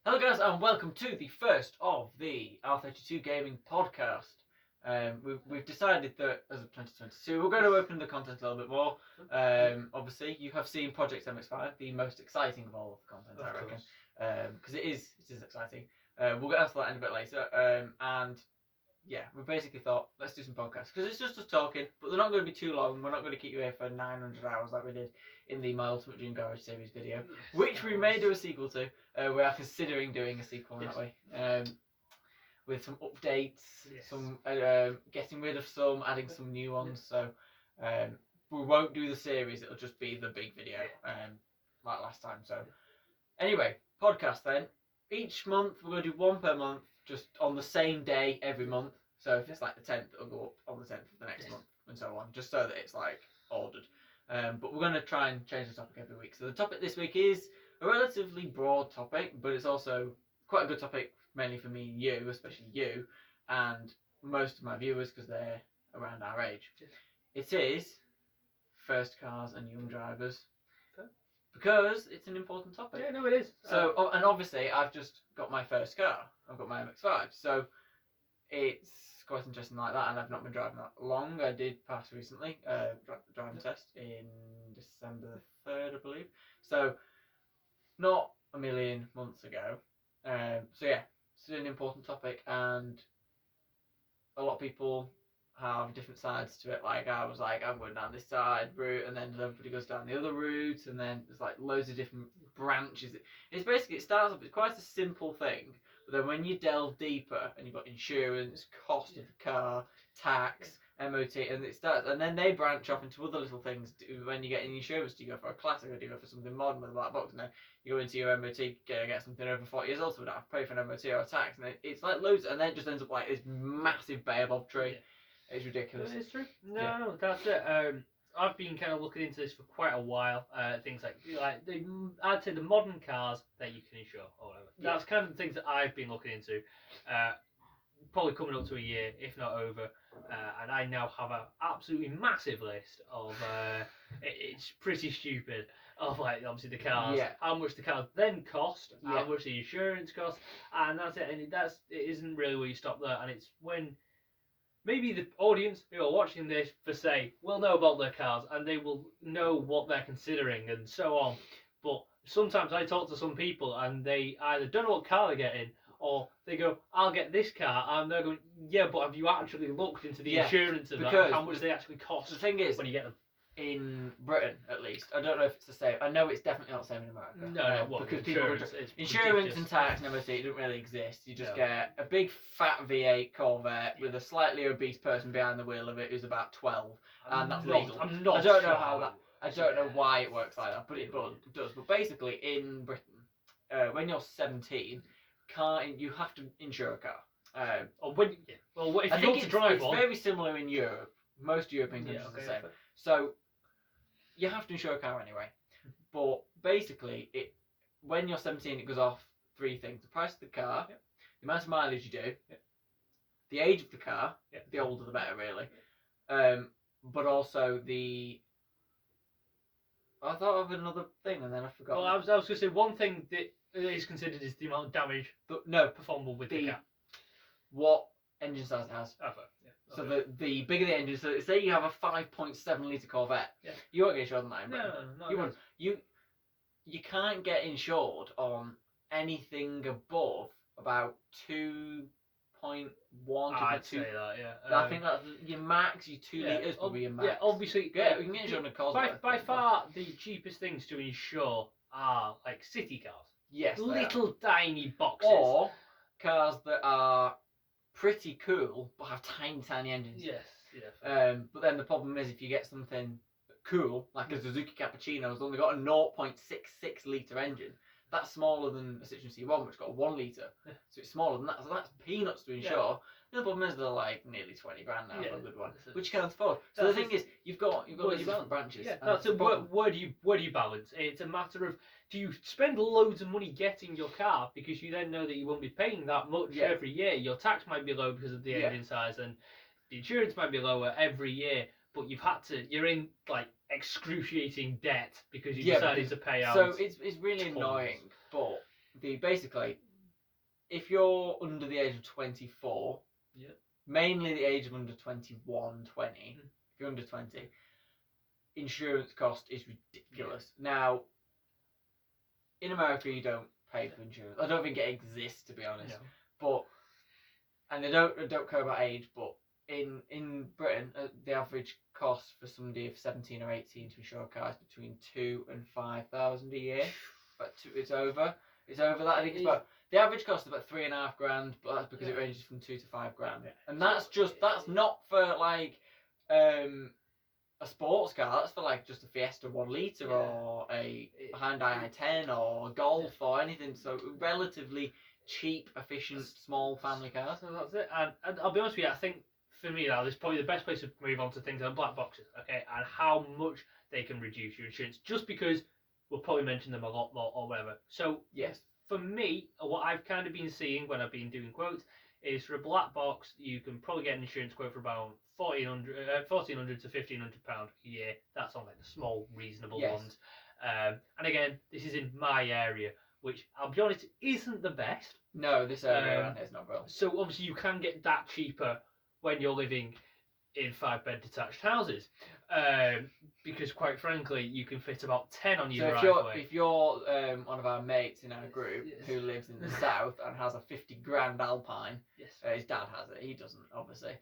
Hello guys and welcome to the first of the R32 Gaming podcast. We've decided that as of 2022 we're going to open the content a little bit more. Obviously you have seen Project MX5, the most exciting of all of the content, I reckon. Because it is exciting. We'll get into that in a bit later. And yeah, we basically thought, let's do some podcasts. Because it's just us talking, but they're not going to be too long. We're not going to keep you here for 900 hours like we did in the My Ultimate Dream Garage series video, which we may do a sequel to. We are considering doing a sequel that way. With some updates, some getting rid of some, adding some new ones. So we won't do the series, it'll just be the big video, like last time. So anyway, podcast then. Each month, we're going to do one per month, just on the same day every month. So if it's like the 10th, it'll go up on the 10th of the next month, and so on, just so that it's like ordered. But we're going to try and change the topic every week. So the topic this week is a relatively broad topic, but it's also quite a good topic, mainly for me and you, especially you, and most of my viewers, because they're around our age. It is first cars and young drivers. Because it's an important topic. Yeah, no, it is. So, and obviously, I've just got my first car. I've got my MX-5. So, it's quite interesting like that, and I've not been driving that long. I did pass recently, driving test in December 3rd, I believe. So, not a million months ago. So, yeah, it's an important topic, and a lot of people have different sides to it. Like I was like, I'm going down this side route, and then everybody goes down the other route, and then there's like loads of different branches. It's basically, it starts off, it's quite a simple thing, but then when you delve deeper and you've got insurance, cost of the car, tax, MOT, and it starts, and then they branch off into other little things. When you get in insurance, do you go for a classic, or do you go for something modern with a black box? And then you go into your MOT, get something over 40 years old, so we don't have to pay for an MOT or a tax. And it's like loads, and then it just ends up like this massive Baobab tree. Yeah. It's ridiculous. It's true. No, that's it. I've been kind of looking into this for quite a while. Things like I'd say the modern cars that you can insure or whatever. Yeah. That's kind of the things that I've been looking into. Probably coming up to a year, if not over. And I now have an absolutely massive list of. It's pretty stupid. Of like obviously the cars, how much the cars then cost, how much the insurance costs, and that's it. And it isn't really where you stop there. And it's when. Maybe the audience who are watching this for say will know about their cars and they will know what they're considering and so on. But sometimes I talk to some people and they either don't know what car they're getting or they go, I'll get this car, and they're going, yeah, but have you actually looked into the insurance of that? How much they actually cost? The thing is, when you get them. In Britain, at least, I don't know if it's the same. I know it's definitely not the same in America. No, because insurance and tax and MOT don't really exist. You just get a big fat V8 Corvette with a slightly obese person behind the wheel of it who's about 12, and that's legal. I'm not. I don't know how that. I don't know why it works like that, but it does. But basically, in Britain, when you're 17, you have to insure a car. If you want to drive one, it's very similar in Europe. Most European countries are the same. So you have to insure a car anyway. But basically, when you're 17, it goes off three things: the price of the car, the amount of mileage you do, the age of the car. The older the better, really. But also I thought of another thing and then I forgot. Well, I was going to say one thing that is considered is the amount of damage performable with the car. What engine size it has. Okay. So the bigger the engine, so say you have a 5.7 litre Corvette, you won't get insured on that in Britain. No, you won't. You can't get insured on anything above about 2.1 I'd to 2. Say that, I think that's your max. Your 2 litres probably your max. Yeah, obviously. We can get insured on a Cosworth. By far, the cheapest things to insure are like city cars. Yes. Little tiny boxes. Or cars that are pretty cool but have tiny engines. Yes. But then the problem is if you get something cool like a Suzuki Cappuccino has only got a 0.66 litre engine, that's smaller than a Citroen C1 which got a 1 litre, so it's smaller than that, so that's peanuts to insure. The problem is they're like nearly 20 grand now for a good one, which you can't afford. So the thing is, you've got these different branches. That's where do you balance? It's a matter of, do you spend loads of money getting your car because you then know that you won't be paying that much every year? Your tax might be low because of the engine size, and the insurance might be lower every year, but you're in like excruciating debt because you decided to pay out. So it's really annoying, but basically if you're under the age of 24, Yeah. mainly the age of under 21, 20, if you're under 20, insurance cost is ridiculous. Now, in America, you don't pay for insurance. I don't think it exists, to be honest. No. But, and I don't care about age, but in Britain, the average cost for somebody of 17 or 18 to insure a car is between 2,000 and 5,000 a year. But it's over that. I think it's about, the average cost is about $3,500, but that's because it ranges from $2,000 to $5,000. Yeah. And that's not for like a sports car. That's for like just a Fiesta 1 litre or a Hyundai i10 or a Golf or anything. So relatively cheap, efficient, small family car. So that's it. And I'll be honest with you, I think for me now, this is probably the best place to move on to things like black boxes, okay, and how much they can reduce your insurance, just because we'll probably mention them a lot more or whatever. So Yes. For me, what I've kind of been seeing when I've been doing quotes is for a black box, you can probably get an insurance quote for about $1,400 to £1,500 a year. That's on like the small, reasonable ones. And again, this is in my area, which I'll be honest isn't the best. No, this area around here is not real. So obviously you can get that cheaper when you're living in 5-bed detached houses, because quite frankly you can fit about 10 on your driveway. If you're one of our mates in our group who lives in the south and has a 50 grand Alpine, his dad has it, he doesn't obviously.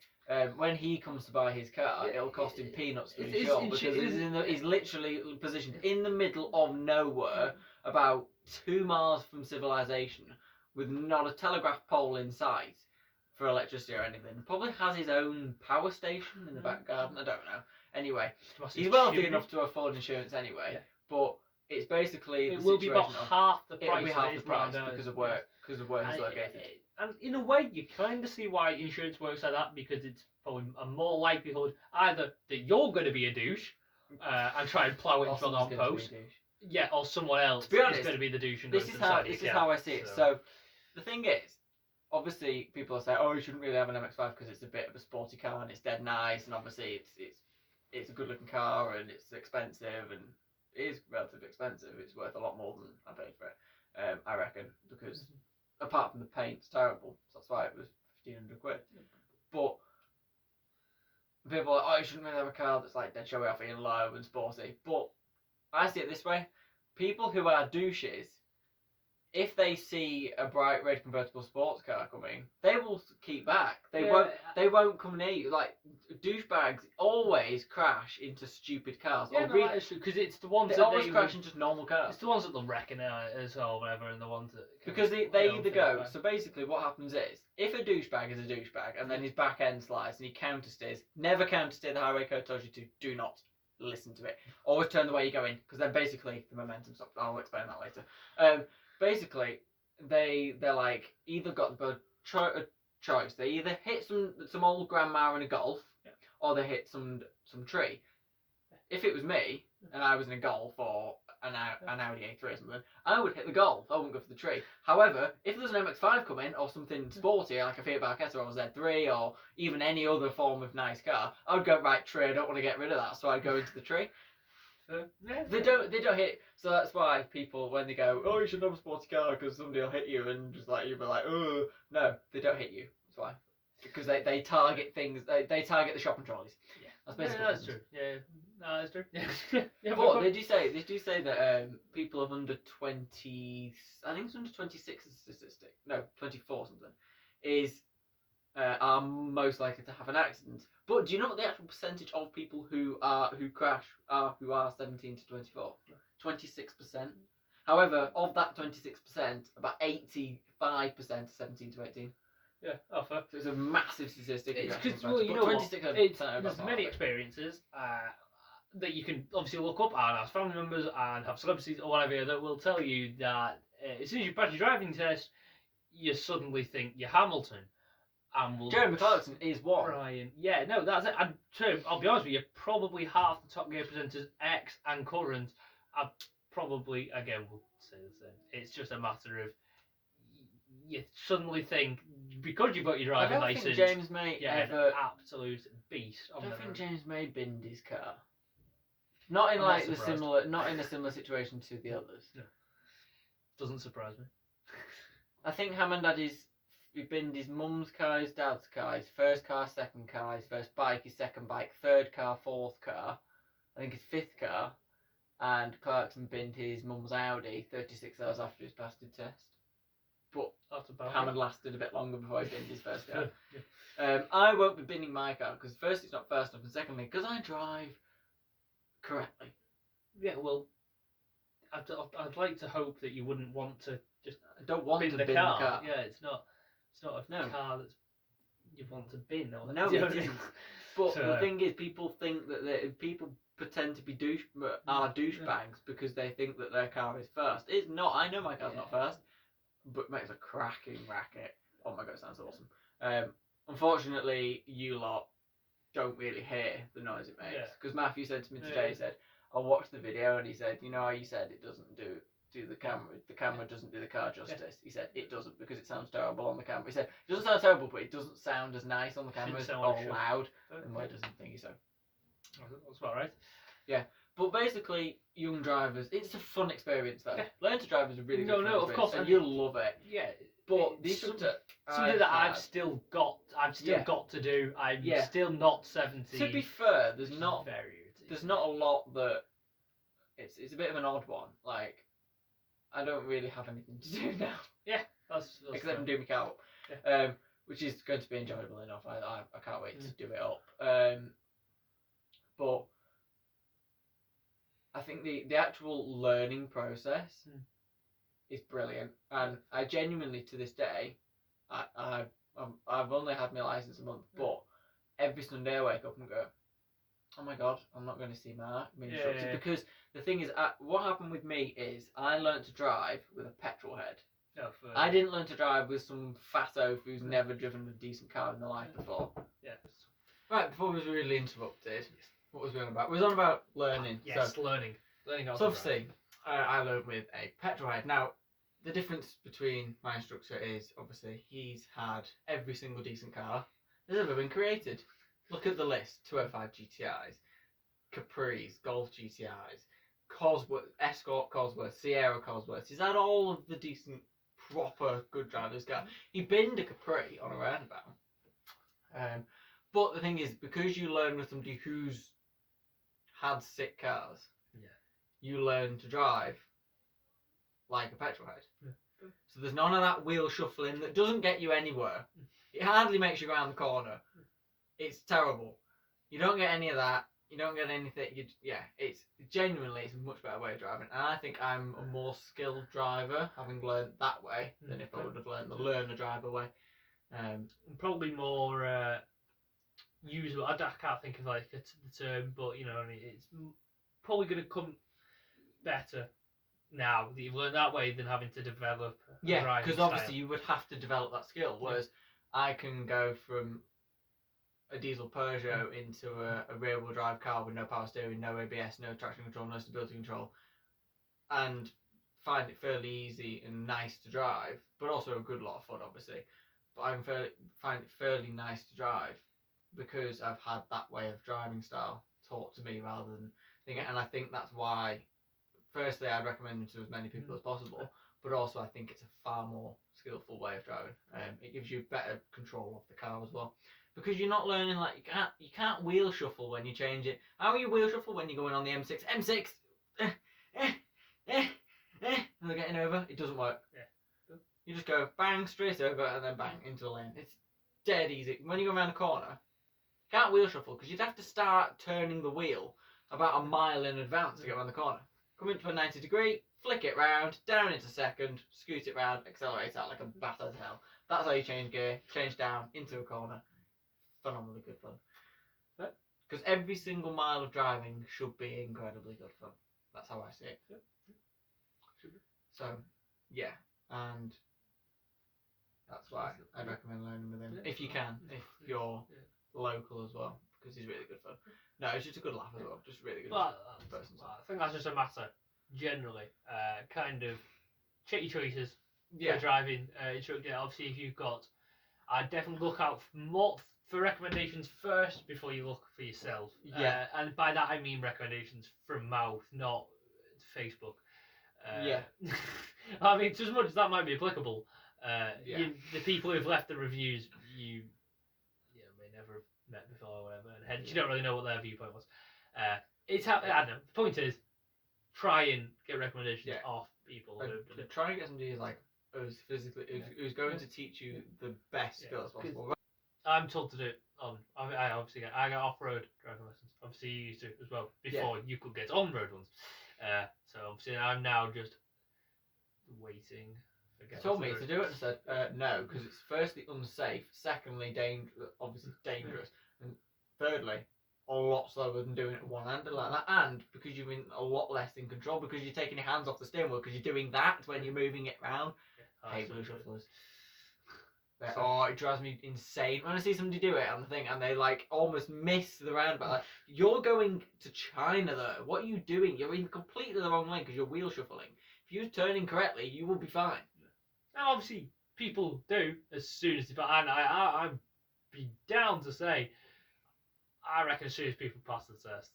When he comes to buy his car, it'll cost him peanuts to insure because he's literally positioned in the middle of nowhere, about 2 miles from civilization, with not a telegraph pole in sight for electricity or anything. Probably has his own power station in the back garden. I don't know. Anyway, he's wealthy enough to afford insurance anyway. But it's basically it will be about half the price. It'll be half the price because of where he's located. And in a way, you kind of see why insurance works like that, because it's probably a more likelihood either that you're going to be a douche and try and plough it into a long post, or someone else is going to be the douche. And this is how I see it. So the thing is, obviously, people say, "Oh, you shouldn't really have an MX-5 because it's a bit of a sporty car and it's dead nice, and obviously it's a good-looking car and it's expensive, and it is relatively expensive. It's worth a lot more than I paid for it, I reckon, because apart from the paint, it's terrible. So that's why it was £1,500. But people are like, "Oh, you shouldn't really have a car that's like dead showy off and low and sporty." But I see it this way: people who are douches, if they see a bright red convertible sports car coming, they will keep back. They won't come near you. Like, douchebags always crash into stupid cars. Because it's the ones they that always crash into normal cars. It's the ones that they'll reckon as well, whatever, and the ones that because they either go. So basically, what happens is, if a douchebag is a douchebag and then his back end slides and he countersteers, never countersteer. The highway code tells you to do not listen to it. Always turn the way you're going, because then basically the momentum stops. I'll explain that later. Basically, they're like either got the choice. They either hit some old grandma in a Golf, or they hit some tree. If it was me and I was in a Golf or an Audi A3 or something, I would hit the Golf. I wouldn't go for the tree. However, if there's an MX-5 coming or something sporty like a Fiat Barchetta or a Z3 or even any other form of nice car, I would go right tree. I don't want to get rid of that, so I'd go into the tree. They don't hit. So that's why people, when they go, "Oh, you should have a sporty car because somebody will hit you," and just like you'll be like, "Oh, no," they don't hit you. That's why, because they target things. They target the shopping trolleys. Yeah, that's basically. That's true. Yeah, no, that's true. Yeah. But they do say that people of under 20, I think it's under 26 is a statistic. No, 24 something, is are most likely to have an accident. But do you know what the actual percentage of people who crash who are 17 to 24? 26%. However, of that 26%, about 85% are 17 to 18. Yeah, fair. So it's a massive statistic. It's there's many experiences that you can obviously look up and ask family members and have celebrities or whatever that will tell you that as soon as you pass your driving test, you suddenly think you're Hamilton. Jeremy Clarkson is one. Brian. Yeah, no, that's it. And I'll be honest with you, probably half the Top Gear presenters, ex and current, are probably, again, we'll say the same. It's just a matter of you suddenly think, because you've got your driving license, think James May ever an absolute beast. I don't think James May binned his car. Not in not in a similar situation to the others. No. Doesn't surprise me. I think Hammond had he binned his mum's car, his dad's car, his first car, second car, his first bike, his second bike, third car, fourth car, I think his fifth car, and Clarkson binned his mum's Audi 36 hours after his passed his test. But That's about Hammond lasted a bit longer before he binned his first car. Yeah. I won't be binning my car because first it's not fast enough, and secondly because I drive correctly. Yeah, well, I'd like to hope that you wouldn't want to just I don't want bin to the bin car. the car. Yeah, it's not a No. car that's you want to bin. Or No, you know it what I mean? isn't. But So, the thing is, people think that people pretend to be douchebags because they think that their car is first. It's not. I know my car's not first, but it makes a cracking racket. Oh my god, it sounds awesome. Unfortunately, you lot don't really hear the noise it makes. Because Matthew said to me today, he said, I watched the video and he said, you know how you said it doesn't do the camera doesn't do the car justice. He said it doesn't because it sounds terrible on the camera. He said it doesn't sound terrible, but it doesn't sound as nice on the camera Shouldn't or sound like loud. And why doesn't think so? That's about right. But basically, young drivers, it's a fun experience though. Yeah. Learn to drive is a really good No, fun no, of experience, course, and and you'll love it. Yeah, But the it's instructor something that I've had- still got to do. I'm Yeah. still not 17. To be fair, which there's is not very irritating. there's not a lot that it's a bit of an odd one. Like I don't really have anything to do now That's except fair. do my car up, Yeah. which is going to be enjoyable enough. I can't wait to do it up. But I think the actual learning process is brilliant, and I genuinely to this day, I've only had my license a month, but every Sunday I wake up and go, oh my god, I'm not going to see my instructor because the thing is, what happened with me is I learnt to drive with a petrol head. No, I didn't learn to drive with some fat oaf who's never driven a decent car in their life before. Yeah. Right, before we was really interrupted, what was we on about? We was on about learning. Yes, So, learning how so to obviously, I learned with a petrol head. Now, the difference between my instructor is obviously he's had every single decent car that's ever been created. Look at the list: 205 GTIs, Capris, Golf GTIs, Cosworth, Escort Cosworth, Sierra Cosworth. He's had all of the decent, proper, good drivers got. He binned a Capri on a roundabout. But the thing is, because you learn with somebody who's had sick cars, you learn to drive like a petrol head. Yeah. So there's none of that wheel shuffling that doesn't get you anywhere. It hardly makes you go around the corner. It's terrible. You don't get any of that. You don't get anything. It's genuinely it's a much better way of driving. And I think I'm a more skilled driver having learned that way than if I would have learned the learner driver way. Probably more usable. I can't think of like the term, but you know, I mean, it's probably going to come better now that you've learned that way than having to develop. Yeah, because obviously you would have to develop that skill. Whereas I can go from a diesel Peugeot into a rear-wheel drive car with no power steering, no ABS, no traction control, no stability control, and find it fairly easy and nice to drive, but also a good lot of fun, obviously. But I can find it fairly nice to drive because I've had that way of driving style taught to me rather than thinking. And I think that's why, firstly, I'd recommend it to as many people as possible, but also I think it's a far more skillful way of driving. It gives you better control of the car as well. Because you're not learning, like, you can't wheel shuffle when you change it. How are you wheel shuffle when you're going on the M6? M6! And they're getting over. It doesn't work. Yeah. You just go bang, straight over, and then bang, into the lane. It's dead easy. When you go around the corner, you can't wheel shuffle, because you'd have to start turning the wheel about a mile in advance to get around the corner. Come into a 90 degree, flick it round, down into second, scoot it round, accelerate out like a bat out of hell. That's how you change gear, change down, into a corner. Phenomenally good fun. Because every single mile of driving should be incredibly good fun. That's how I see it. So, yeah, and that's why I'd recommend learning with him if you can, if you're local as well, because he's really good fun. No, it's just a good laugh as well, just really good person. I think that's just a matter generally, kind of check your choices Yeah, for driving instructor. Obviously, if you've got, I'd definitely look out for recommendations first before you look for yourself. Yeah. And by that I mean recommendations from mouth, not Facebook. Yeah. I mean, as much as that might be applicable, Yeah. The people who've left the reviews, you may never have met before or whatever, and hence you don't really know what their viewpoint was. It's how I don't know. The point is, try and get recommendations off people who have done it. Try and get somebody who's who's going to teach you the best skills possible. I'm told to do it on. I got off-road driving lessons. Obviously, you used to as well before you could get on-road ones. So obviously, I'm now just waiting. They told me to do it and said no, because it's firstly unsafe, secondly obviously dangerous, and thirdly a lot slower than doing it at one handed like that, and because you're in a lot less in control because you're taking your hands off the steering wheel because you're doing that when you're moving it around. Hey, blue shufflers. It drives me insane when I see somebody do it on the thing and they like almost miss the roundabout. Like, you're going to China though. What are you doing? You're in completely the wrong lane because you're wheel shuffling. If you're turning correctly, you will be fine. And obviously, people do as soon as they. And I'd be down to say, I reckon as soon as people pass the test,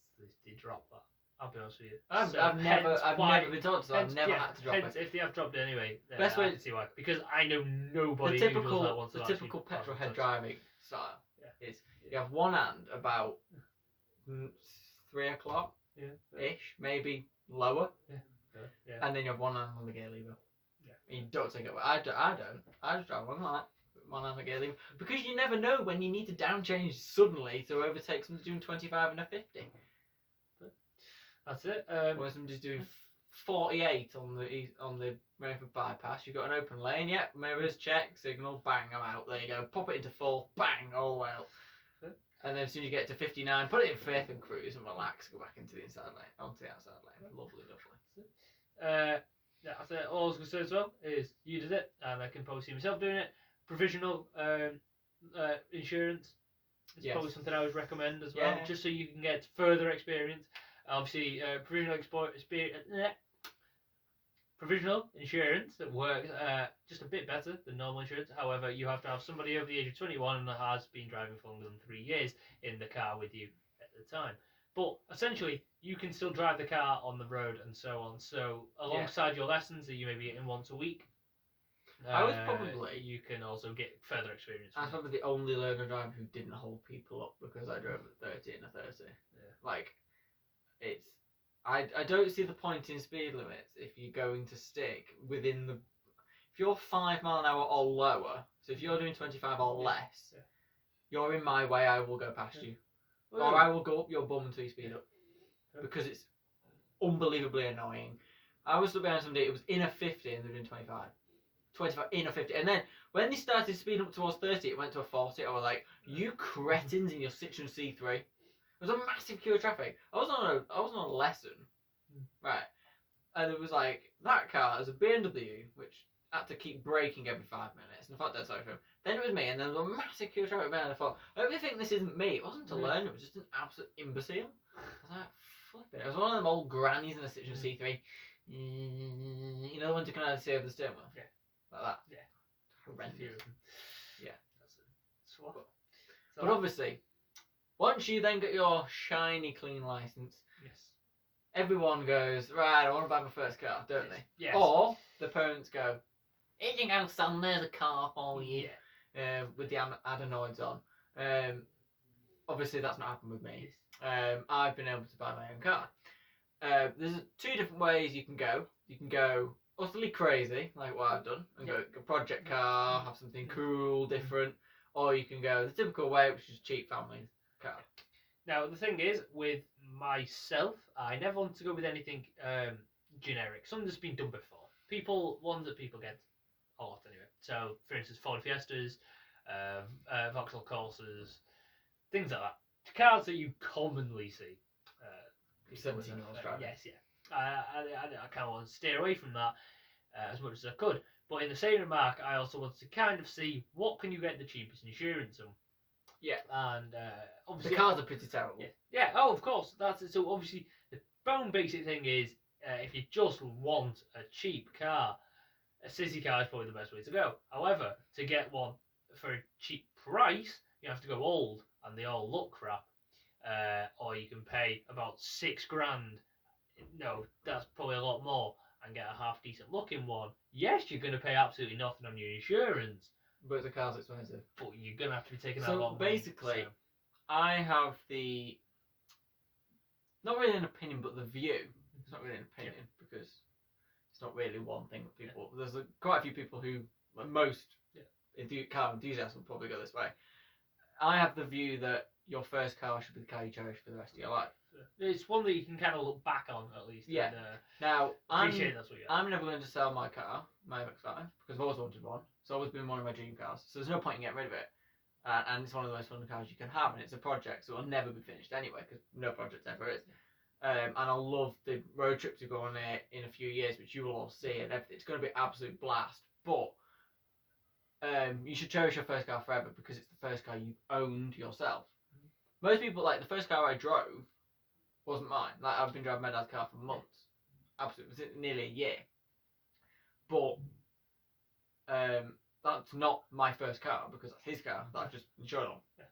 they drop that. I'll be honest with you. I've never been taught, so I've never had to drop it. If they have dropped it anyway, then Best way I can see why. Because I know nobody the who does that once. The typical petrol head driving style is you have one hand about 3 o'clock ish, maybe lower, and then you have one hand on the gear lever. You don't take it away. I don't. I just drive one like that. One hand on the gear lever. Because you never know when you need to down change suddenly to overtake somebody doing 25 and a 50. That's it. When somebody's doing 48 on the Rainford bypass, you've got an open lane. Yep, mirrors, check, signal, bang, I'm out. There you go. Pop it into 4, bang, all well. And then as soon as you get to 59, put it in 5th and cruise and relax. Go back into the inside lane, onto the outside lane. Lovely, lovely. That's it. All I was going to say as well is you did it, and I can probably see myself doing it. Provisional insurance is probably something I would recommend as well, just so you can get further experience. Obviously, provisional insurance that works just a bit better than normal insurance. However, you have to have somebody over the age of 21 that has been driving for longer than 3 years in the car with you at the time. But essentially, you can still drive the car on the road and so on. So alongside your lessons that you may be getting once a week, you can also get further experience. I was probably the only learner driver who didn't hold people up because I drove at 30 and a 30. Like, I don't see the point in speed limits if you're going to stick within the. If you're 5 mile an hour or lower, so if you're doing 25 or less, you're in my way. I will go past you. Or I will go up your bum until you speed up. Because it's unbelievably annoying. I was stood behind somebody, it was in a 50 and they were doing 25. 25 in a 50. And then when they started speeding up towards 30, it went to a 40. I was like, you cretins in your Citroen C3. It was a massive queue of traffic. I was on a lesson. Right. And it was like, that car is a BMW, which had to keep braking every 5 minutes. And I felt dead sorry for him. Then it was me, and then there was a massive queue of traffic behind. I thought, I hope they think this isn't me. It wasn't to learn, it was just an absolute imbecile. I was like, flipping. It was one of them old grannies in a Citroen C3. You know the one to kind of see over the steering wheel? Yeah. Like that? Yeah. Horrendous. Yeah. But obviously, once you then get your shiny, clean license, everyone goes, right, I want to buy my first car, don't they? Yes. Or the parents go, here you go, son, there's a car for you. With the adenoids on. Obviously, that's not happened with me. I've been able to buy my own car. There's 2 different ways you can go. You can go utterly crazy, like what I've done, and go project car, have something cool, different. Or you can go the typical way, which is cheap family car. Now, the thing is, with myself, I never want to go with anything generic. Something that's been done before. Ones that people get a lot anyway. So, for instance, Ford Fiestas, Vauxhall Corsas, things like that. Cars that you commonly see. 17-year-olds driving. Yes, I kind of want to steer away from that as much as I could. But in the same remark, I also wanted to kind of see what can you get the cheapest insurance on. Yeah. And obviously, the cars are pretty terrible. Yeah. Oh, of course. That's it. So obviously, the bone basic thing is, if you just want a cheap car, a city car is probably the best way to go. However, to get one for a cheap price, you have to go old, and they all look crap. Or you can pay about $6,000. No, that's probably a lot more. and get a half decent looking one, yes, you're going to pay absolutely nothing on your insurance, But the car's expensive. but you're going to have to be taking out So a lot of money. basically, I have not really an opinion, but the view. It's not really an opinion because it's not really one thing that people. There's quite a few people who, most car enthusiasts would probably go this way. I have the view that your first car should be the car you cherish for the rest of your life. It's one that you can kind of look back on at least. Yeah. And, Now, appreciate that's what you I'm never going to sell my car, my MX-5, because I've always wanted one. It's always been one of my dream cars. So there's no point in getting rid of it. And it's one of the most fun cars you can have, and it's a project, so it'll never be finished anyway, because no project ever is. And I'll love the road trip to go on it in a few years, which you will all see, and everything. It's going to be an absolute blast. But you should cherish your first car forever because it's the first car you owned yourself. Most people, like, the first car I drove wasn't mine. Like, I've been driving my dad's car for months. Absolutely, it was nearly a year. But that's not my first car because that's his car that I've just insured on. Yeah.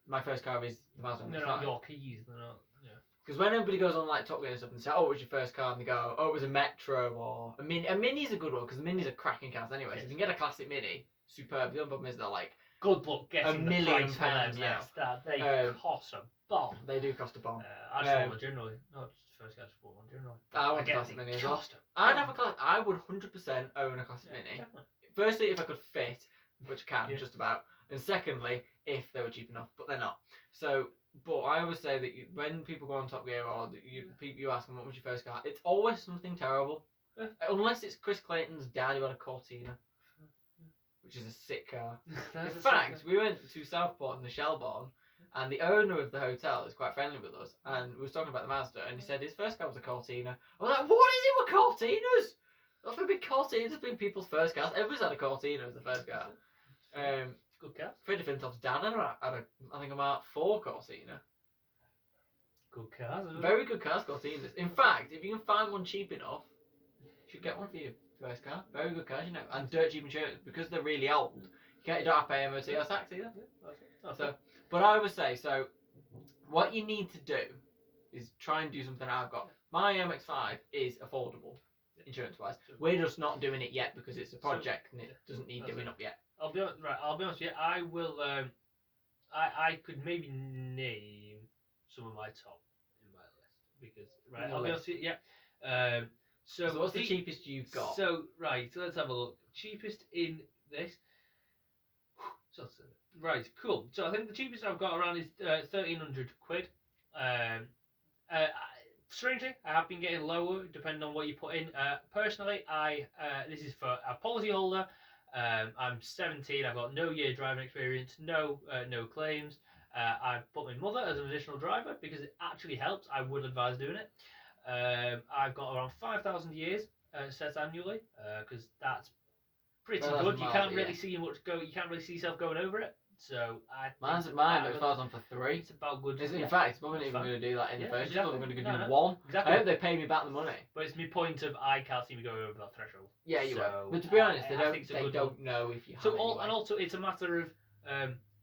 My first car is the Mazda MX-5. They're not your keys. They're not. Yeah. Because when everybody goes on like Top Gear and stuff and say, "Oh, what was your first car?" and they go, "Oh, it was a Metro or a Mini." A Mini's a good one because the Minis are cracking cars anyway. So if you can get a classic Mini, superb. The only problem is they're like Good luck getting £1 million the price for them. now. Yes, that they cost a bomb. they do cost a bomb. I just want one generally. Not just first guy, just want one generally. I want a get classic the Mini as well. cost a I'd bomb. have a class. I would 100% own a classic Mini. Definitely. Firstly, if I could fit, which I can Yeah. just about, and secondly, if they were cheap enough, but they're not. So, but I always say that when people go on Top Gear or you ask them what was your first car, it's always something terrible. Yeah. Unless it's Chris Clayton's dad who had a Cortina, which is a sick car. That's In a fact, second. we went to Southport in the Shelbourne, and the owner of the hotel is quite friendly with us, and we was talking about the Mazda, and he said his first car was a Cortina. I was like, what is it with Cortinas? That's a big Cortinas have been people's first cars. Everyone's had a Cortina as the first car. It's a good car. Freddie Flintoff's dad had I think a Mark IV Cortina. Good cars. isn't it? Very good cars, Cortinas. In fact, if you can find one cheap enough, you should get one for you. First car. Very good cars, you know. And dirt cheap insurance, because they're really old. You don't have to pay MOT or tax either. So, but I would say, so what you need to do is try and do something I've got. My MX-5 is affordable, insurance-wise. We're just not doing it yet because it's a project and it doesn't need That's doing it. up yet. I'll be honest with you. I will. I could maybe name some of my top in my list because I'll be honest with you. Yeah. So what's the cheapest you've got? So let's have a look. Cheapest in this. Right, cool. So I think the cheapest I've got around is 1,300 quid. Strangely, I have been getting lower depending on what you put in. Personally, this is for a policyholder. I'm 17. I've got no year driving experience, no claims. I've put my mother as an additional driver because it actually helps. I would advise doing it. I've got around 5,000 years set annually because that's pretty Well, that's good. You mild, can't yeah. really see much go. You can't really see yourself going over it. So Mine, it's it falls on for 3. It's about good. In fact, it's probably not even Fun. going to do that in the Yeah, first. exactly. I'm going to No, do no. 1. Exactly. I hope they pay me back the money. But it's my point of I can't see me going over that threshold. Yeah, you So, will. But to be honest, I they think it's a don't. They good don't know if you have. So anyway. and also it's a matter of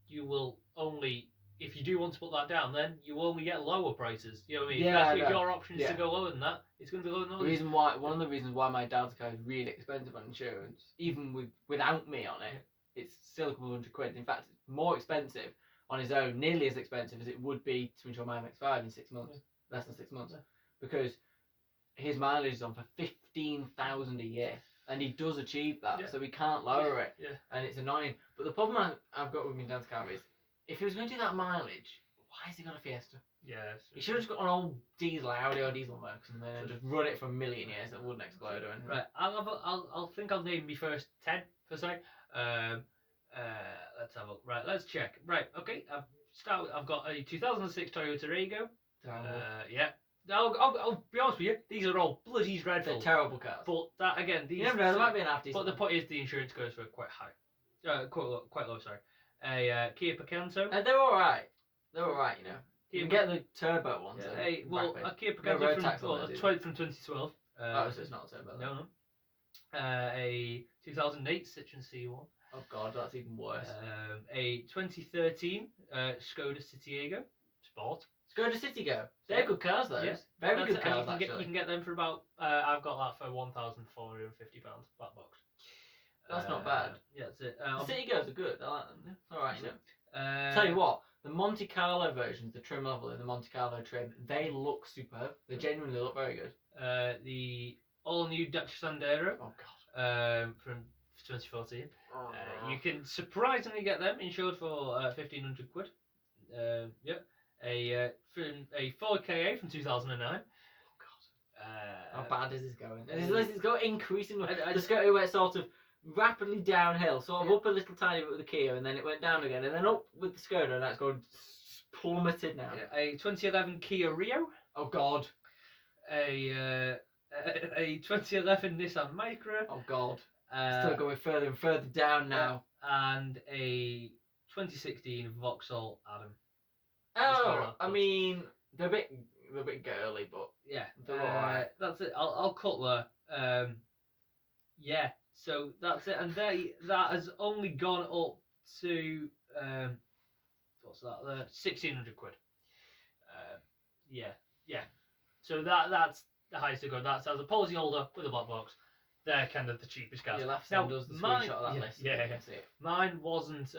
you will only if you do want to put that down, then you will only get lower prices. You know what I mean? Yeah, If I know. your option is Yeah. to go lower than that, it's going to be lower than The others. reason one of the reasons why my dad's car is really expensive on insurance, even without me on it, it's still a couple of hundred quid. In fact, it's more expensive on his own, nearly as expensive as it would be to insure my MX-5 in 6 months, less than 6 months, because his mileage is on for 15,000 a year, and he does achieve that, Yeah. so we can't lower it, Yeah. and it's annoying. But the problem I've got with my dad's car is, if he was going to do that mileage, why has he got a Fiesta? Yes. He should have just got an old diesel Audi or diesel works and then just run it for a million years. That wouldn't explode or anything. Right. I'll think I'll name me first 10 for a sec. Let's have a look. Right. Let's check. Right. Okay. I've got a 2006 Toyota Aygo. Terrible. Yeah. I'll be honest with you. These are all bloody They're dreadful. terrible cars. But that again, these. You never know, there might be an half But decent. the point is, the insurance goes for quite high. Quite low. Sorry. A Kia Picanto. They're alright. They're alright, you know. You Kia can get the turbo ones. Yeah, they're well, rapid. a Kia No Picanto road from, tax on well, it, do 2012. Oh, so it's not a turbo. No. A 2008 Citroen C1. Oh god, that's even worse. A 2013 Skoda Citiego Sport. Skoda Citigo. They're Yeah. good cars, those. Yeah. Very That's good it, and cars, you actually. can get them for about. I've got that for £1,450 black box. That's not bad. Yeah, that's it. The Citigos are good. I like them. Yeah. It's alright, you know. uh, Tell you what, the Monte Carlo versions, the trim level in the Monte Carlo trim, they look superb. They genuinely look very good. The all new Dacia Sandero Oh god. from 2014. Oh, You can surprisingly get them insured for 1,500 quid. Yep. A Ford Ka from 2009. How bad is this going? It's going increasingly. I The Skoda went sort of rapidly downhill, sort of Yeah. up a little tiny bit with the Kia, and then it went down again, and then up with the Skoda, and that's going plummeted now. A 2011 Kia Rio. Oh god. A 2011 Nissan Micra. Oh god. Uh, Still going further and further down now. and a 2016 Vauxhall Adam. Oh, I mean, they're a bit girly, but Yeah, they're alright. that's it. I'll cut there. Yeah, so that's it, and that has only gone up to what's that? 1,600 quid. Yeah. So that's the highest they go. That's as a policyholder with a black box. They're kind of the cheapest cars. Your left Now, hand does the mine- screenshot of that yeah, list. yeah, You can see it. Mine wasn't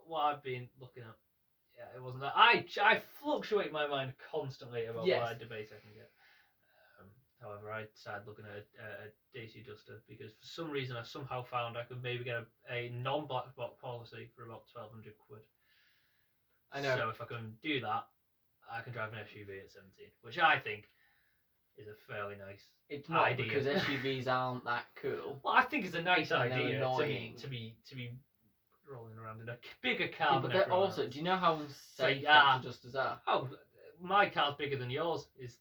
what I've been looking at. Yeah, it wasn't that. I fluctuate my mind constantly about Yes. what debate I can get. However, I decided looking at a DC Duster because for some reason I somehow found I could maybe get a non-black box policy for about 1,200 quid. I know. So if I can do that, I can drive an SUV at 17, which I think is a fairly nice. It's not idea. because SUVs aren't that cool. Well, I think it's a nice And they're idea annoying. to be rolling around in a bigger Yeah, car. but than they're everyone also. else. Do you know how unsafe yeah. Dr. Dusters are? Oh, my car's bigger than yours. Is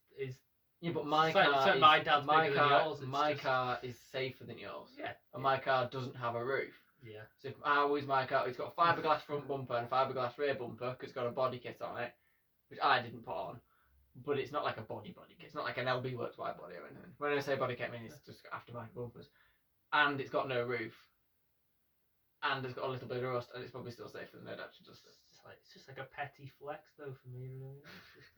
Yeah, but my So- car so is, my dad's my bigger than car, yours, it's my just- car is safer than yours. yeah, And my car doesn't have a roof. yeah. So if I always my car, it's got a fiberglass front bumper and a fiberglass rear bumper because it's got a body kit on it, which I didn't put on. But it's not like a body kit. It's not like an LB Works wide body or anything. When I say body kit, I mean it's just aftermarket bumpers, and it's got no roof, and it's got a little bit of rust, and it's probably still safer than a Dacia Duster. It's just like a petty flex though for me, really. It's just,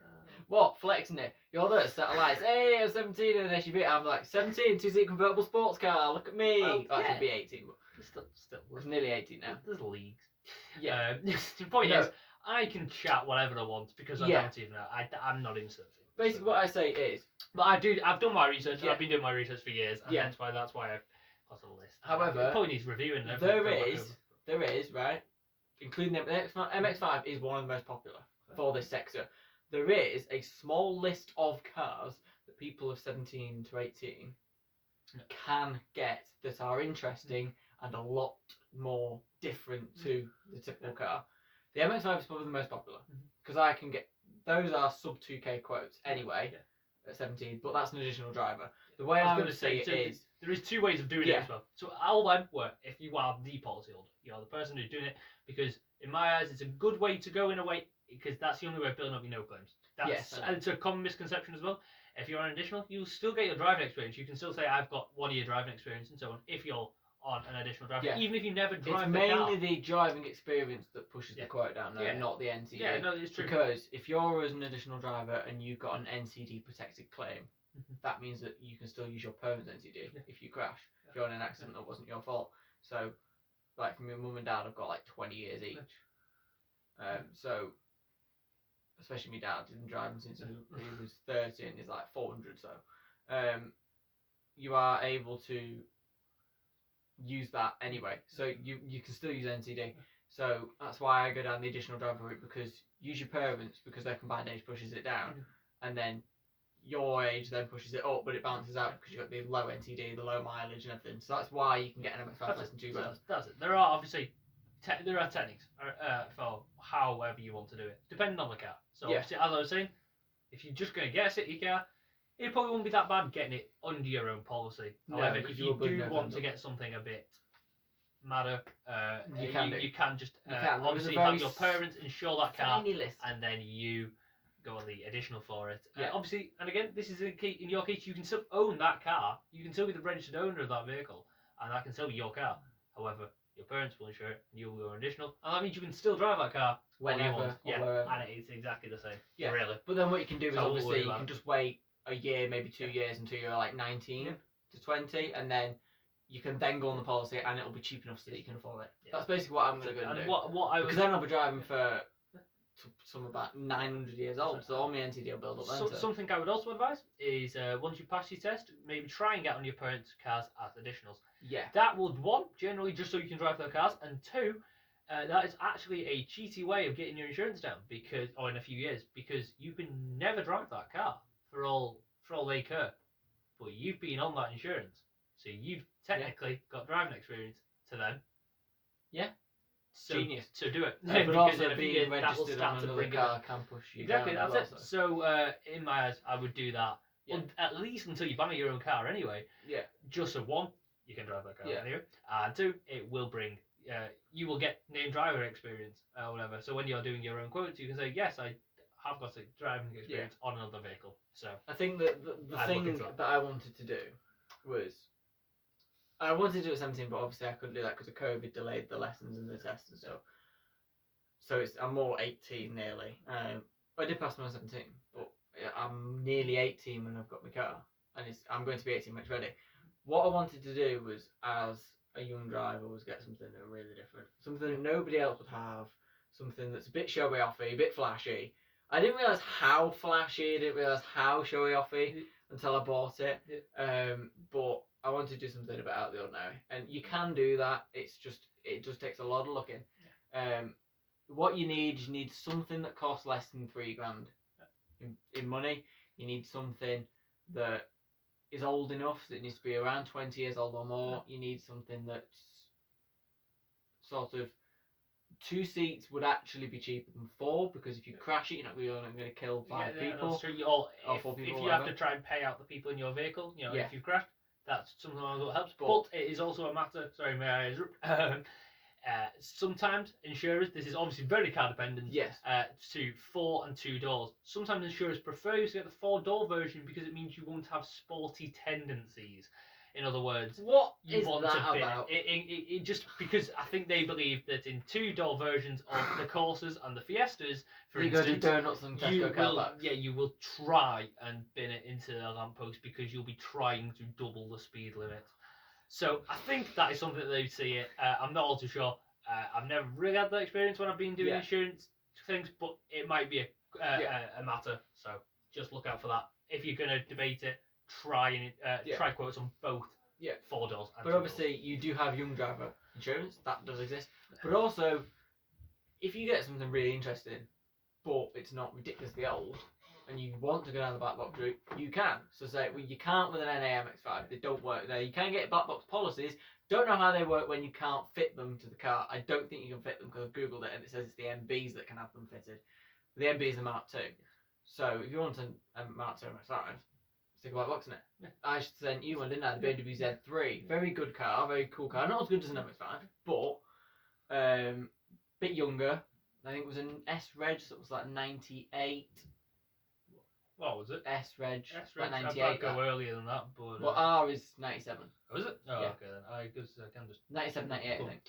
What flexing it? You're there at satellites. Hey, I'm 17 in an SUV. I'm like 17, two-seat convertible sports car. Look at me. Well, Oh, yeah. I'd be 18, but still it's nearly 18 now. there's leagues. Yeah. The point No. is, I can chat whatever I want because I Yeah. don't even know. I'm not even surfing. Basically, what I say is, But I've done my research. And Yeah. I've been doing my research for years, and Yeah. that's why I've got a list. However, it probably needs reviewing. and there everything to go back is- over. there is, right, including the MX-5 is one of the most popular for this sector. There is a small list of cars that people of 17 to 18 Yeah. can get that are interesting and a lot more different to the typical car. The MX-5 is probably the most popular because I can get those are sub 2k quotes anyway at 17, but that's an additional driver. The way I gonna would say it so is, there is two ways of doing it Yeah. as well. So all them work if you are the policyholder, you're the person who's doing it, because in my eyes it's a good way to go in a way because that's the only way of building up your no claims. That's Yes, I know. and it's a common misconception as well. If you're on additional, you'll still get your driving experience. You can still say I've got 1 year driving experience and so on if you're on an additional driver, Yeah. even if you never it's drive the mainly car. the driving experience that pushes Yeah. the quote down, though, Yeah. not the NCD. Yeah, no, it's true. Because if you're as an additional driver and you've got an NCD protected claim, Mhm. that means that you can still use your parents' NCD Yeah. if you crash. If you're in an accident that wasn't your fault. So, like from your mum and dad, I've got like 20 years each. So, especially my dad, didn't drive since he was 30 and he's like 400. So, you are able to use that anyway. So you can still use NCD. So that's why I go down the additional driver route, because use your parents because their combined age pushes it down, and then your age then pushes it up, but it balances out because you've got the low NTD, the low mileage and everything. So that's why you can get an MX-5 less than 2 grand. That's it. There are obviously there are techniques for however you want to do it, depending on the car. So Yeah. obviously, as I was saying, if you're just going to get a city car, it probably won't be that bad getting it under your own policy. No, However, because if you you will burn do no want funds to up. get something a bit madder, You can do. you can just You can. There was a obviously very have your parents insure that car, Tiny list. and then you go on the additional for it. Yeah. Obviously, and again, this is in your case, you can still own that car. You can still be the registered owner of that vehicle, and that can still be your car. However, Your parents will insure it, and you'll go additional, and that means you can still drive that car all you Whenever want. or Yeah, wherever. and it's exactly the same. Yeah. Really. But then what you can do is So I wouldn't obviously worry you about can it. just wait a year, maybe 2 Yeah. years until you're like 19 Yeah. to 20, and then you can then go on the policy, and it'll be cheap enough so that you can afford it. Yeah. That's basically what I'm going to go And do. what I Because would, then I'll be driving for some about 900 years old, so all my NTD will build up then. So something I would also advise is once you pass your test, maybe try and get on your parents' cars as additionals. yeah, That would, one, generally just so you can drive their cars, and two, that is actually a cheaty way of getting your insurance down or in a few years, because you can never drive that car for all they care. But you've been on that insurance, so you've technically got driving experience to them. Yeah. So, Genius. So do it. but Because also in a few being years, that will registered start on to another bring it car up. can push you Exactly, down that's as it. So in my eyes, I would do that. Yeah. Well, at least until you buy your own car anyway. Yeah. Just so one, you can drive that car Yeah. anyway, and two, it will bring you will get named driver experience or whatever. So when you're doing your own quotes, you can say, yes, I have got a driving experience on another vehicle. So I think that the thing that I wanted to do was I wanted to do it at 17, but obviously I couldn't do that because of COVID delayed the lessons and the tests and stuff. So I'm more 18 nearly. I did pass my 17, but I'm nearly 18 when I've got my car, and I'm going to be 18 when it's ready. What I wanted to do was, as a young driver, was get something really different, something that nobody else would have, something that's a bit showy-offy, a bit flashy. I didn't realise how flashy, I didn't realise how showy-offy until I bought it. But I wanted to do something a bit out of the ordinary, and you can do that. It just takes a lot of looking. What you need something that costs less than $3,000 in money. You need something that is old enough, that it needs to be around 20 years old or more. You need something that's sort of 2 seats would actually be cheaper than 4, because if you crash it, you're not going to kill 5 people. So or 4 people. If you have to try and pay out the people in your vehicle, if you've crashed, that's something that helps. But it is also a matter. Sorry, may I interrupt? Sometimes insurers, this is obviously very car dependent, yes, to 4 and 2 doors. Sometimes insurers prefer you to get the 4-door version because it means you won't have sporty tendencies. In other words, what you is want that to fit about? it just because I think they believe that in 2-door versions of the Corsas and the Fiestas, for you go to instance, donuts and Tesco car parks. you will try and bin it into the lamppost because you'll be trying to double the speed limit. So I think that is something that they see it. I'm not all too sure. I've never really had that experience when I've been doing insurance things, but it might be a matter. So just look out for that. If you're going to debate it, try quotes on both 4 doors. And but obviously, you do have young driver insurance. That does exist. But also, if you get something really interesting, but it's not ridiculously old, and you want to go down the black box route, you can. So say, well, you can't with an NA MX-5. They don't work there. You can get black box policies. Don't know how they work when you can't fit them to the car. I don't think you can fit them because I've googled it and it says it's the MBs that can have them fitted. The MB is a Mark II. So if you want a Mark II MX-5, stick a black box in it. Yeah. I sent you one, didn't I? The BMW Z3. Very good car, very cool car. Not as good as an MX-5, but bit younger. I think it was an S-Reg, so it was like 98. What was it? S-Reg. Like 98. I'd go earlier than that, but... Well, R is 97. Oh, is it? Oh, yeah. Okay then. I can just... 97, 98, cool. I think.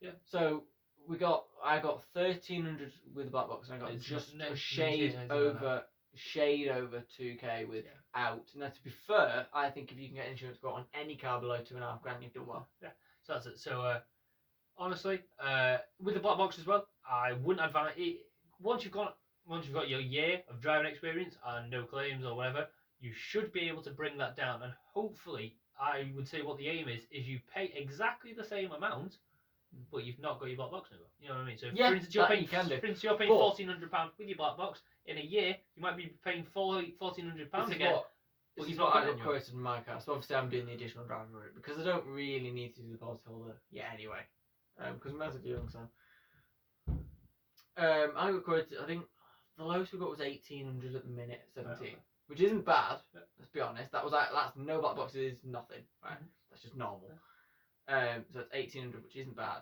Yeah. So, I got 1,300 with the black box, and I got just a shade over 2k without. Now, to be fair, I think if you can get insurance quote on any car below $2,500, you've done well. Yeah. So that's it. So, honestly, with the black box as well, I wouldn't advise it. Once you've got your year of driving experience and no claims or whatever, you should be able to bring that down. And hopefully, I would say what the aim is you pay exactly the same amount, but you've not got your black box number. You know what I mean? So, for instance, you're paying £1,400 with your black box. In a year, you might be paying £1,400 again. This is what I got quoted in my car. So obviously, I'm doing the additional driver route because I don't really need to do the policyholder yet anyway, because I'm relatively young, so. I got quoted. I think the lowest we got was 1,800 at the minute, 17, which isn't bad. Let's be honest. That's no black boxes, nothing. Right, that's just normal. So it's 1,800, which isn't bad.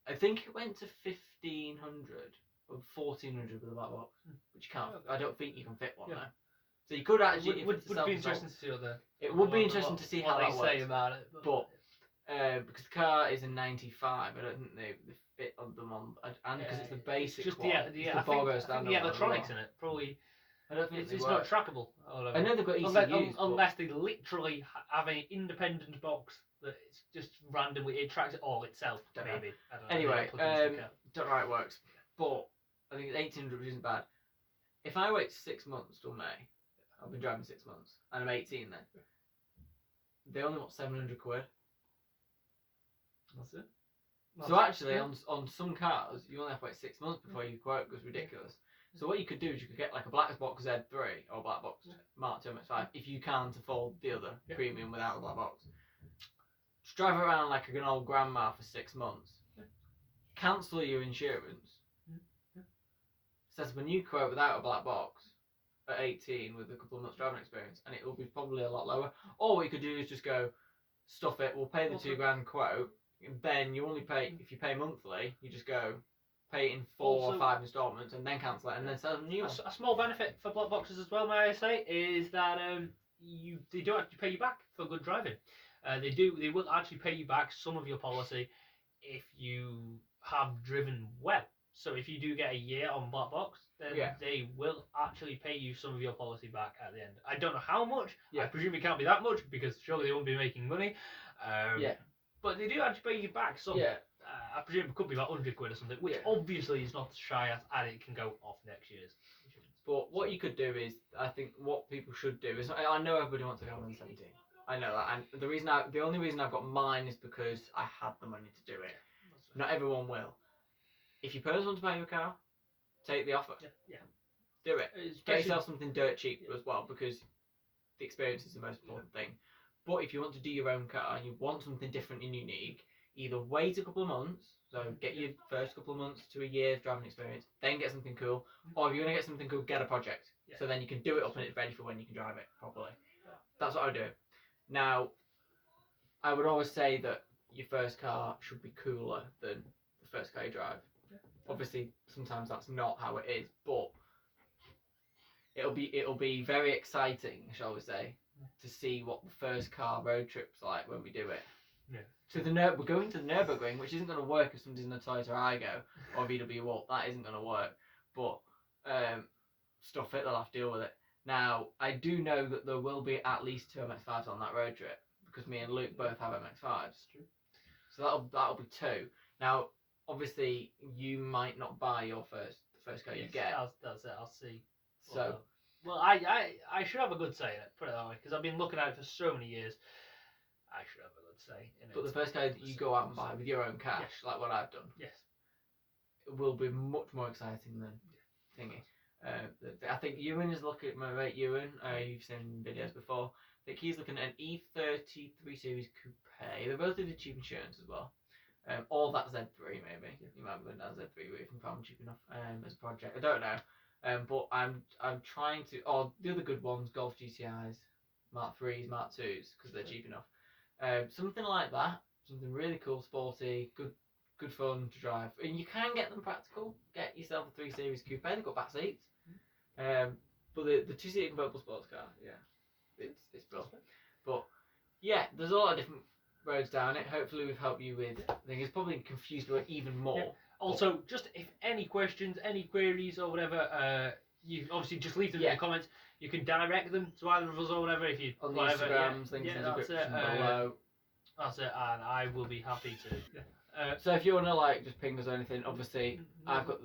I think it went to 1,500 or 1,400 with a black box, which you can't. I don't think you can fit one now. So you could actually. Would be interesting to see what it would be interesting to see how they that works. say about it. But Because the car is a 95. I don't think they fit on them on, and because it's the basic just one. the It's the I think Borgo standard the one as electronics well. in it probably. I don't think It's they not work. trackable. Or I know they've got ECUs, unless they literally have an independent box that it's just randomly it tracks it all itself. Don't know. Maybe. I don't know. Anyway, Plug into the car. don't know how it works, but I think it's 1800, which isn't bad. If I wait 6 months till May, I've been driving 6 months, and I'm 18 then. They only want 700 quid. That's it. So actually, on some cars, you only have to wait 6 months before your quote goes ridiculous. So what you could do is you could get like a black box Z3 or black box Mark II MX-5 if you can't afford the other premium without the black box. Just drive around like an old grandma for 6 months. Cancel your insurance. Set up a new quote without a black box at 18 with a couple of months driving experience, and it will be probably a lot lower. Or what you could do is just go, stuff it. We'll pay the £2,000 quote. And then you only pay if you pay monthly. You just go pay it in 4 or 5 installments, and then cancel it, and then sell a new one. A small benefit for black boxes as well, may I say, is that they don't have to pay you back for good driving. They will actually pay you back some of your policy if you have driven well. So if you do get a year on black box, then they will actually pay you some of your policy back at the end. I don't know how much. I presume it can't be that much because surely they won't be making money. But they do actually pay you back some. I presume it could be about 100 quid or something, which obviously is not as shy as, and it can go off next year's. But what you could do is, I think what people should do is, I know everybody wants to go on 17. I know that, and the only reason I've got mine is because I had the money to do it. Not everyone will. If your parents want to buy you a car, take the offer. Do it. Get yourself something dirt cheap as well, because the experience is the most important thing. But if you want to do your own car and you want something different and unique, either wait a couple of months, so get your first couple of months to a year's driving experience, then get something cool, or if you're going to get something cool, get a project. So then you can do it up and it's ready for when you can drive it properly. That's what I would do. Now, I would always say that your first car should be cooler than the first car you drive. Obviously, sometimes that's not how it is, but it'll be very exciting, shall we say, to see what the first car road trip's like when we do it. We're going to the Nürburgring, which isn't going to work if somebody's in a Toyota Aygo or VW Walt. That isn't going to work. But stuff it, they'll have to deal with it. Now, I do know that there will be at least 2 MX-5s on that road trip because me and Luke both have MX-5s. So that'll be 2. Now, obviously, you might not buy the first car you get. That's it. I'll see. So. Well, I should have a good say in it, put it that way, because I've been looking at it for so many years. I should have a good say in it. But the first car that you go out and buy with your own cash, like what I've done, it will be much more exciting than thingy. I think Ewan is looking at my mate Ewan. You've seen videos before. I think he's looking at an E30 3 Series Coupe. They're relatively cheap insurance as well. Or that Z3 maybe. You might be going down Z3 route if you found cheap enough as a project. I don't know. But I'm trying to. Oh, the other good ones: Golf GTIs, Mark 3s, Mark 2s, because they're cheap enough. Something like that, something really cool, sporty, good fun to drive, and you can get them practical. Get yourself a 3 Series Coupe. They've got back seats. But the 2-seater convertible sports car, it's brilliant. But yeah, there's a lot of different roads down it. Hopefully, we've helped you with. I think it's probably confused you even more. Yeah. Also, just if any questions, any queries or whatever, you obviously just leave them in the comments. You can direct them to either of us or whatever if you on the Instagrams, links in the description below. That's it, and I will be happy to. So if you want to just ping us or anything, obviously I've got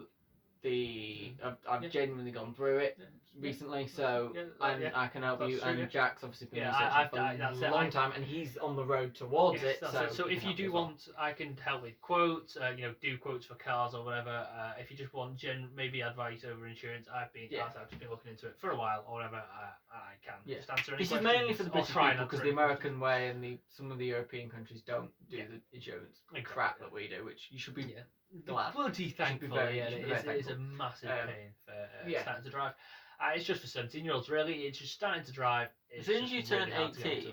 I've genuinely gone through it recently, so I can help you. True, and Jack's obviously been I've for a long time, and he's on the road towards it. So if you do want, I can help with quotes. Do quotes for cars or whatever. If you just want maybe advice over insurance, I've just been looking into it for a while or whatever. I can just answer any questions. This is mainly for the British people because the American way and some of the European countries don't do the insurance crap that we do, which you should be. Bloody thankful. It's a massive pain for starting to drive. It's just for 17-year-olds, really. It's just starting to drive. As soon as you turn 18,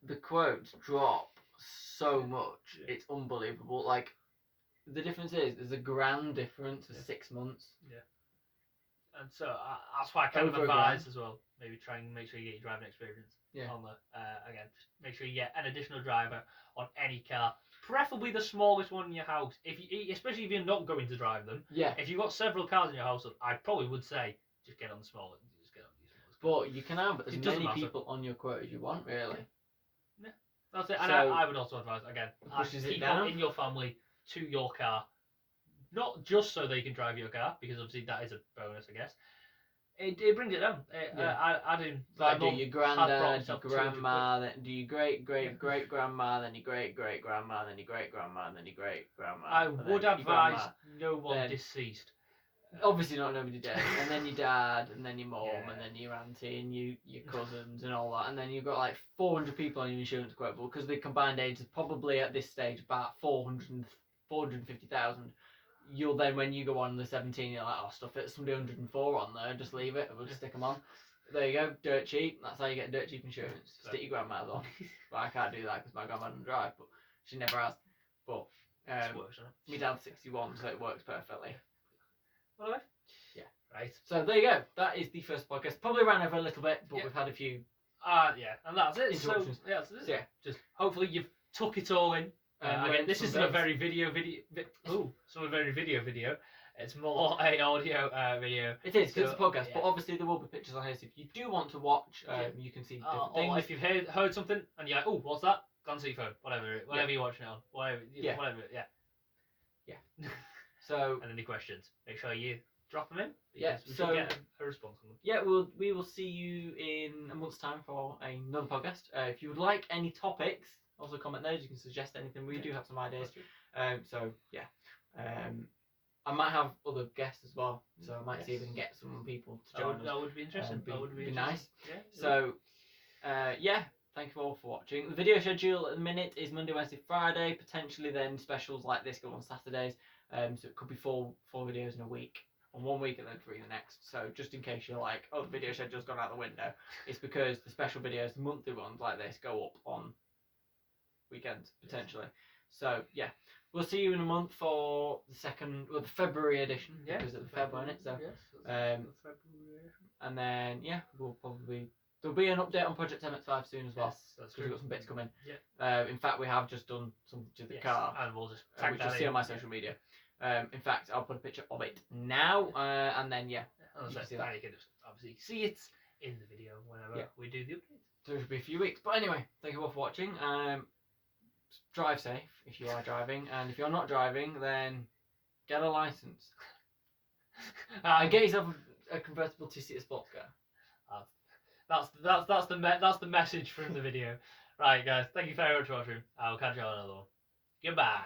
the quotes drop so much. It's unbelievable. Like, the difference is, there's a grand difference for 6 months. And so that's why I kind of advise as well. Maybe try and make sure you get your driving experience. Yeah. on the again. Just make sure you get an additional driver on any car, preferably the smallest one in your house. Especially if you're not going to drive them. Yeah. If you've got several cars in your house, I probably would say just get on the smaller. Just get on the smallest car. But you can have as It doesn't many matter. people on your quote as you want, really. That's it. And So- I would also advise again, add Pushes it people down. in your family to your car, not just so they can drive your car, because obviously that is a bonus, I guess. It brings it down. Adding Like, do mum your had brought granddad, your himself 200 quid. grandma, then do your great grandma, then your great grandma, then your great grandma, then your great grandma. I and then would your advise grandma. no one then- deceased. Obviously not nobody dead, and then your dad, and then your mum, Yeah. and then your auntie, and your cousins, and all that, and then you've got like 400 people on your insurance quote, because the combined age is probably at this stage about 450,000. You'll then, when you go on the 17, you're like, oh, stuff it, somebody 104 on there, just leave it, we'll just stick them on. There you go, dirt cheap. That's how you get dirt cheap insurance. Stick your grandma's on. But I can't do that because my grandma doesn't drive, but she never has. But It works, doesn't it? my dad's 61, so it works perfectly. All right. Yeah. Right. So there you go. That is the first podcast. Probably ran over a little bit, but Yeah. we've had a few. Yeah, and that's it. So Interruptions. yeah, that's it. So, yeah. Just hopefully you've took it all in. Again, learned this some isn't a bits. very video. Video. It's more a audio video. It is because So, it's a podcast, yeah. but obviously there will be pictures on here. So if you do want to watch, Yeah. you can see Or different things. if you've heard something and you're like, oh, what's that? Go on to your phone. Whatever you're watching it on. Whatever. Yeah. Whatever. Yeah. So And any questions, make sure you drop them in. Yeah, because we so- should get a response on them. yeah, we will see you in a month's time for another podcast. If you would like any topics, also comment those. You can suggest anything. We do have some ideas. So yeah, I might have other guests as well. So I might see if I can get some people to join us. That would be interesting. Be- That would be be interesting. nice. Yeah. So, yeah, thank you all for watching. The video schedule at the minute is Monday, Wednesday, Friday. Potentially then specials like this go on Saturdays. So it could be four videos in a week. On 1 week and then 3 the next. So just in case you're like, oh, the video schedule's gone out the window, it's because the special videos, the monthly ones like this, go up on weekends potentially. So yeah, we'll see you in a month for the February edition. Yeah. Because it's February, isn't it? So. Yes, um, And then yeah, there'll be an update on Project MX5 soon as well. Yes, that's Because we've true. got some bits coming. Yeah. In fact, we have just done something to the Yes, car, and we'll just tag which that you'll see in. on my social media. In fact, I'll put a picture of it now, and then yeah, And you so can see that. you can just obviously see it in the video whenever Yeah. we do the update. so it'll be a few weeks. But anyway, thank you all for watching. Drive safe if you are driving, and if you're not driving, then get a license and get yourself a convertible two-seater sports car. That's the message from the video. Right, guys. Thank you very much for watching. I'll catch you on another one. Goodbye.